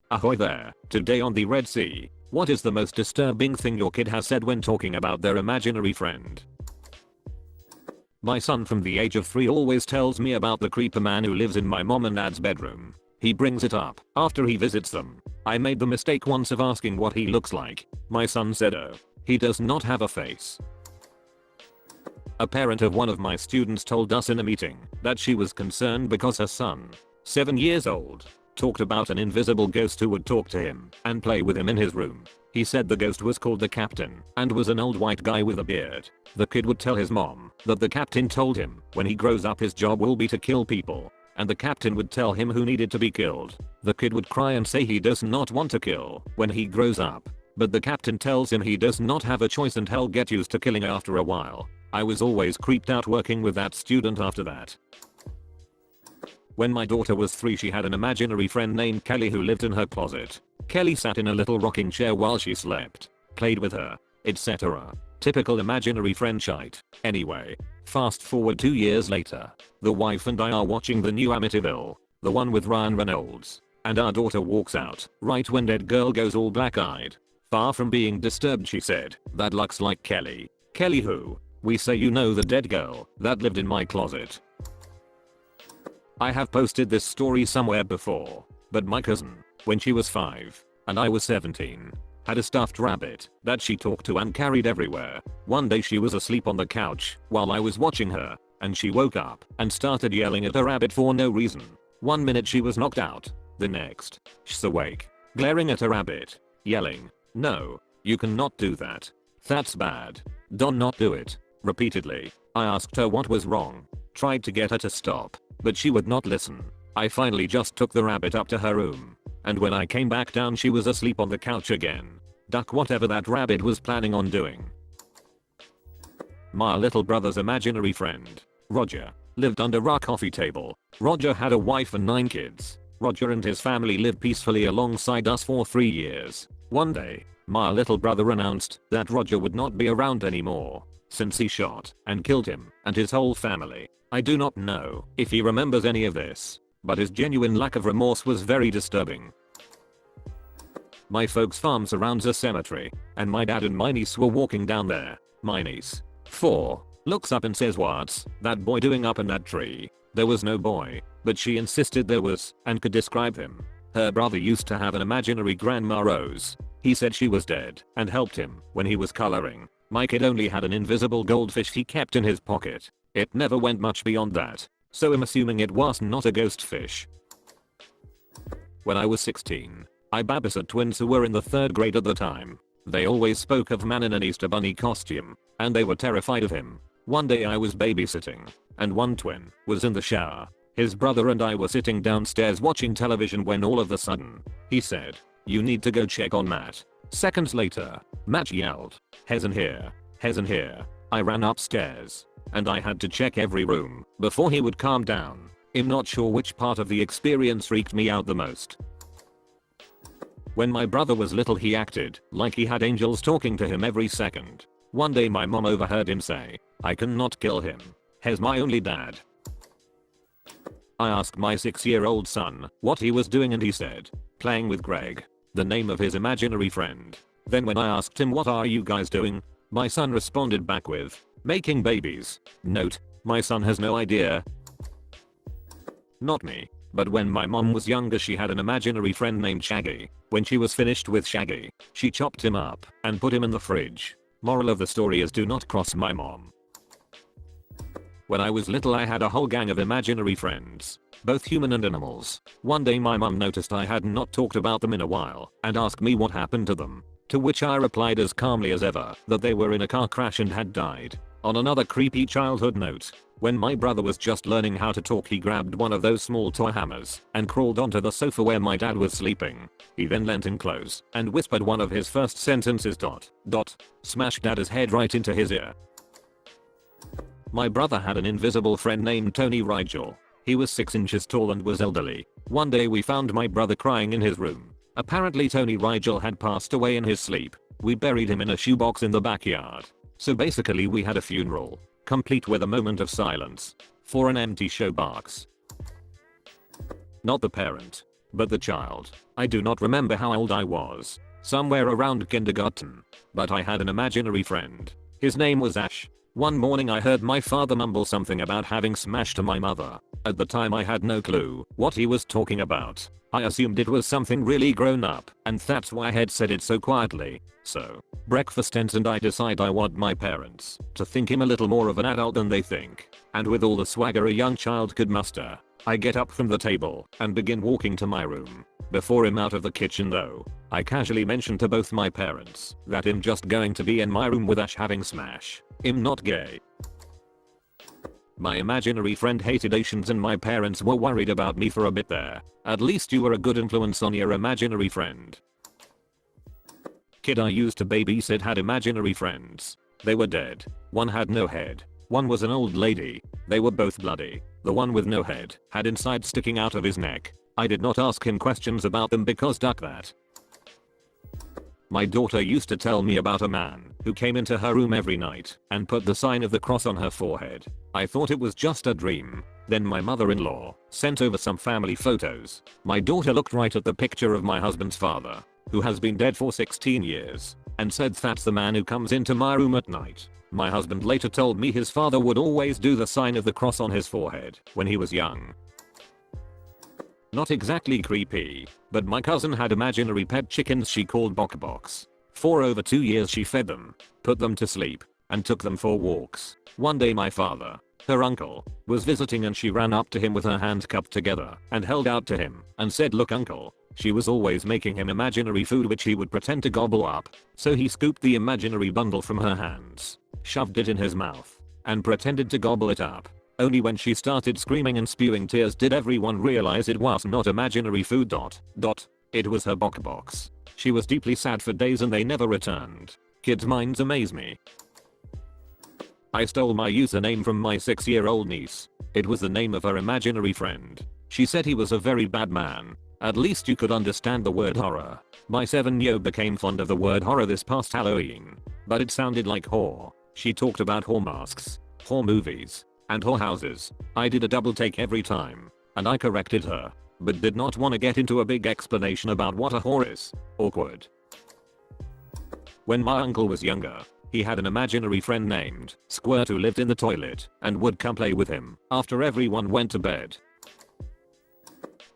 Ahoy there. Today on the Red Sea, what is the most disturbing thing your kid has said when talking about their imaginary friend? My son from the age of 3 always tells me about the creeper man who lives in my mom and dad's bedroom. He brings it up after he visits them. I made the mistake once of asking what he looks like. My son said, "Oh, he does not have a face." A parent of one of my students told us in a meeting that she was concerned because her son, 7 years old, talked about an invisible ghost who would talk to him and play with him in his room. He said the ghost was called the captain and was an old white guy with a beard. The kid would tell his mom that the captain told him when he grows up his job will be to kill people, and the captain would tell him who needed to be killed. The kid would cry and say he does not want to kill when he grows up, but the captain tells him he does not have a choice and he'll get used to killing after a while. I was always creeped out working with that student after that. When my daughter was 3, she had an imaginary friend named Kelly who lived in her closet. Kelly sat in a little rocking chair while she slept, played with her, etc. Typical imaginary friend shite. Anyway, fast forward 2 years later. The wife and I are watching the new Amityville, the one with Ryan Reynolds, and our daughter walks out right when dead girl goes all black-eyed. Far from being disturbed, she said, "That looks like Kelly." "Kelly who?" "We say you know the dead girl that lived in my closet." I have posted this story somewhere before, but my cousin, when she was 5 and I was 17, had a stuffed rabbit that she talked to and carried everywhere. One day she was asleep on the couch while I was watching her, and she woke up and started yelling at the rabbit for no reason. 1 minute she was knocked out, the next, she's awake, glaring at a rabbit, yelling, "No, you cannot do that. That's bad. Do not do it," repeatedly. I asked her what was wrong, tried to get her to stop, but she would not listen. I finally just took the rabbit up to her room, and when I came back down she was asleep on the couch again. Duck whatever that rabbit was planning on doing. My little brother's imaginary friend, Roger, lived under our coffee table. Roger had a wife and 9 kids. Roger and his family lived peacefully alongside us for 3 years. One day, my little brother announced that Roger would not be around anymore, since he shot and killed him and his whole family. I do not know if he remembers any of this, but his genuine lack of remorse was very disturbing. My folks' farm surrounds a cemetery, and my dad and my niece were walking down there. My niece, 4, looks up and says, "What's that boy doing up in that tree?" There was no boy, but she insisted there was and could describe him. Her brother used to have an imaginary grandma Rose. He said she was dead and helped him when he was coloring. My kid only had an invisible goldfish he kept in his pocket. It never went much beyond that, so I'm assuming it was not a ghost fish. When I was 16, I babysat twins who were in the 3rd grade at the time. They always spoke of man in an Easter bunny costume, and they were terrified of him. One day I was babysitting, and one twin was in the shower. His brother and I were sitting downstairs watching television when all of a sudden, he said, "You need to go check on Matt." Seconds later, Matt yelled, "He's in here, he's in here." I ran upstairs, and I had to check every room before he would calm down. I'm not sure which part of the experience freaked me out the most. When my brother was little he acted like he had angels talking to him every second. One day my mom overheard him say, "I cannot kill him. He's my only dad." I asked my 6-year-old son what he was doing and he said, "Playing with Greg," the name of his imaginary friend. Then when I asked him, "What are you guys doing?" my son responded back with, "Making babies." Note, my son has no idea. Not me, but when my mom was younger she had an imaginary friend named Shaggy. When she was finished with Shaggy, she chopped him up and put him in the fridge. Moral of the story is do not cross my mom. When I was little I had a whole gang of imaginary friends, both human and animals. One day my mom noticed I had not talked about them in a while and asked me what happened to them. To which I replied as calmly as ever that they were in a car crash and had died. On another creepy childhood note, when my brother was just learning how to talk he grabbed one of those small toy hammers and crawled onto the sofa where my dad was sleeping. He then leant in close and whispered one of his first sentences ... smashed dad's head right into his ear. My brother had an invisible friend named Tony Rigel. He was 6 inches tall and was elderly. One day we found my brother crying in his room. Apparently Tony Rigel had passed away in his sleep. We buried him in a shoebox in the backyard. So basically we had a funeral, complete with a moment of silence, for an empty shoebox. Not the parent, but the child. I do not remember how old I was. Somewhere around kindergarten. But I had an imaginary friend. His name was Ash. One morning I heard my father mumble something about having smashed my mother. At the time I had no clue what he was talking about. I assumed it was something really grown up, and that's why I had said it so quietly. So, breakfast ends and I decide I want my parents to think him a little more of an adult than they think. And with all the swagger a young child could muster, I get up from the table and begin walking to my room. Before I'm out of the kitchen though, I casually mention to both my parents that I'm just going to be in my room with Ash having smash. I'm not gay. My imaginary friend hated Asians and my parents were worried about me for a bit there. At least you were a good influence on your imaginary friend. Kid I used to babysit had imaginary friends. They were dead. One had no head. One was an old lady. They were both bloody. The one with no head had insides sticking out of his neck. I did not ask him questions about them because duck that. My daughter used to tell me about a man who came into her room every night and put the sign of the cross on her forehead. I thought it was just a dream. Then my mother-in-law sent over some family photos. My daughter looked right at the picture of my husband's father, who has been dead for 16 years, and said that's the man who comes into my room at night. My husband later told me his father would always do the sign of the cross on his forehead when he was young. Not exactly creepy, but my cousin had imaginary pet chickens she called Bok-Boks. For over 2 years she fed them, put them to sleep, and took them for walks. One day my father, her uncle, was visiting and she ran up to him with her hands cupped together and held out to him and said, "Look uncle." She was always making him imaginary food which he would pretend to gobble up. So he scooped the imaginary bundle from her hands, shoved it in his mouth, and pretended to gobble it up. Only when she started screaming and spewing tears did everyone realize it was not imaginary food. It was her Bok-Boks. She was deeply sad for days and they never returned. Kids' minds amaze me. I stole my username from my 6-year-old niece. It was the name of her imaginary friend. She said he was a very bad man. At least you could understand the word horror. My 7-year-old became fond of the word horror this past Halloween. But it sounded like whore. She talked about whore masks, whore movies, and whore houses. I did a double take every time, and I corrected her, but did not want to get into a big explanation about what a whore is. Awkward. When my uncle was younger, he had an imaginary friend named Squirt who lived in the toilet and would come play with him after everyone went to bed.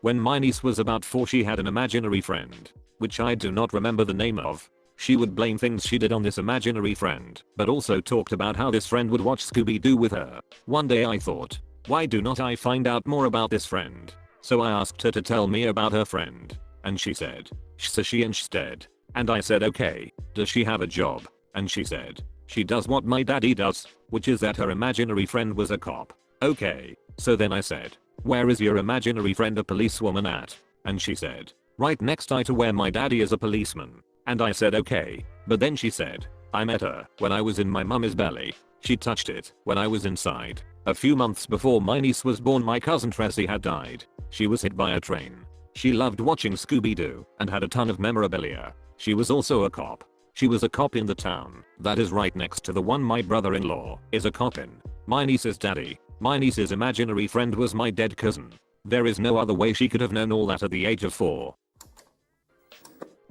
When my niece was about 4 she had an imaginary friend, which I do not remember the name of. She would blame things she did on this imaginary friend, but also talked about how this friend would watch Scooby-Doo with her. One day I thought, why do not I find out more about this friend? So I asked her to tell me about her friend. And she said, she instead. And I said okay, does she have a job? And she said, she does what my daddy does, which is that her imaginary friend was a cop. Okay, so then I said, where is your imaginary friend a policewoman at? And she said, right next to where my daddy is a policeman. And I said okay, but then she said, I met her when I was in my mummy's belly. She touched it when I was inside. A few months before my niece was born my cousin Tracy had died. She was hit by a train. She loved watching Scooby-Doo and had a ton of memorabilia. She was also a cop. She was a cop in the town that is right next to the one my brother-in-law is a cop in. My niece's daddy, my niece's imaginary friend was my dead cousin. There is no other way she could have known all that at the age of 4.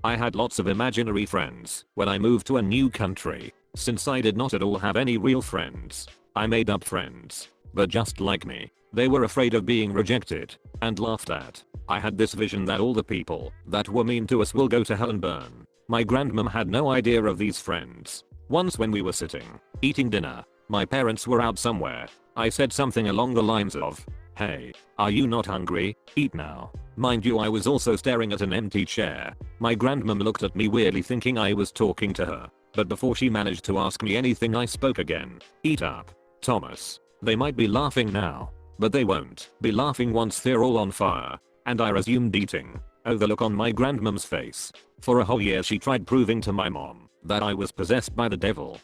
I had lots of imaginary friends when I moved to a new country. Since I did not at all have any real friends, I made up friends. But just like me, they were afraid of being rejected and laughed at. I had this vision that all the people that were mean to us will go to hell and burn. My grandmom had no idea of these friends. Once when we were sitting, eating dinner, my parents were out somewhere. I said something along the lines of, "Hey, are you not hungry? Eat now." Mind you, I was also staring at an empty chair. My grandmom looked at me weirdly thinking I was talking to her. But before she managed to ask me anything I spoke again. "Eat up, Thomas." They might be laughing now, but they won't be laughing once they're all on fire. And I resumed eating. Oh, the look on my grandmom's face. For a whole year she tried proving to my mom that I was possessed by the devil.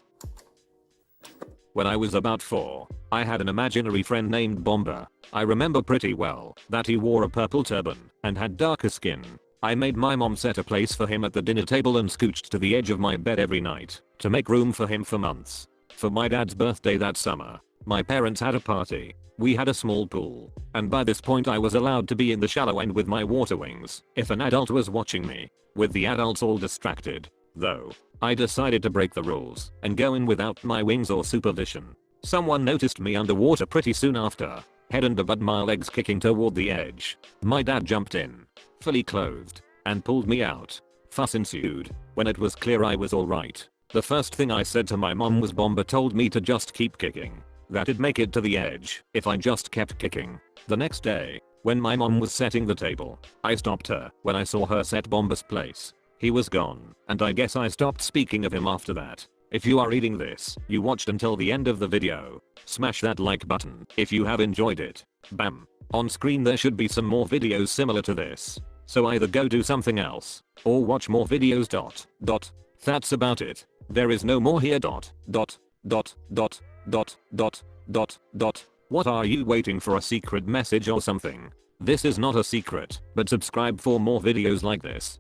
When I was about 4, I had an imaginary friend named Bomber. I remember pretty well that he wore a purple turban and had darker skin. I made my mom set a place for him at the dinner table and scooched to the edge of my bed every night to make room for him for months. For my dad's birthday that summer, My parents had a party. We had a small pool, and by this point I was allowed to be in the shallow end with my water wings if an adult was watching me. With the adults all distracted, though, I decided to break the rules and go in without my wings or supervision. Someone noticed me underwater pretty soon after, head and above my legs kicking toward the edge. My dad jumped in, fully clothed, and pulled me out. Fuss ensued. When it was clear I was alright, the first thing I said to my mom was Bomba told me to just keep kicking. That'd make it to the edge if I just kept kicking. The next day, when my mom was setting the table, I stopped her when I saw her set Bomba's place. He was gone, and I guess I stopped speaking of him after that. If you are reading this, you watched until the end of the video. Smash that like button if you have enjoyed it. Bam. On screen there should be some more videos similar to this. So either go do something else, or watch more videos. That's about it. There is no more here. What are you waiting for, a secret message or something? This is not a secret, but subscribe for more videos like this.